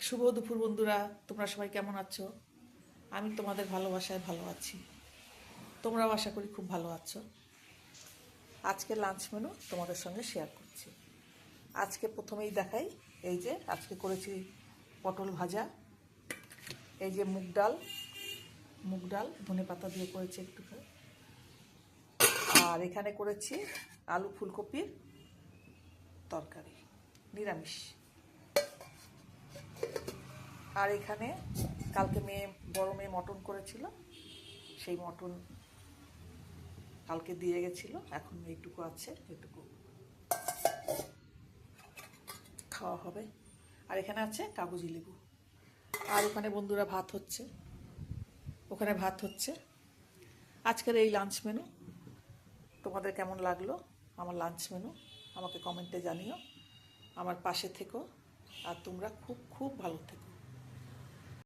শুভ দুপুর বন্ধুরা, তোমরা সবাই কেমন আছো? আমি তোমাদের ভালোবাসায় ভালো আছি। তোমরাও আশা করি খুব ভালো আছো। আজকে লাঞ্চ মেনু তোমাদের সঙ্গে শেয়ার করছি। আজকে প্রথমেই দেখাই, এই যে আজকে করেছি পটল ভাজা, এই যে মুগ ডাল ধনেপাতা দিয়ে করেছি একটু, আর এখানে করেছি আলু ফুলকপির তরকারি, নিরামিষ। আর এখানে কালকে বড় মেয়ে মটন করেছিল, সেই মটন কালকে দিয়ে গেছিল, এখন এইটুকু আছে, এটুকু খাওয়া হবে। আর এখানে আছে কাগজি লেবু। আর ওখানে বন্ধুরা ওখানে ভাত হচ্ছে। আজকের এই লাঞ্চ মেনু তোমাদের কেমন লাগলো? আমার লাঞ্চ মেনু আমাকে কমেন্টে জানিও। আমার পাশে থেকো, আর তোমরা খুব খুব ভালো থেকো।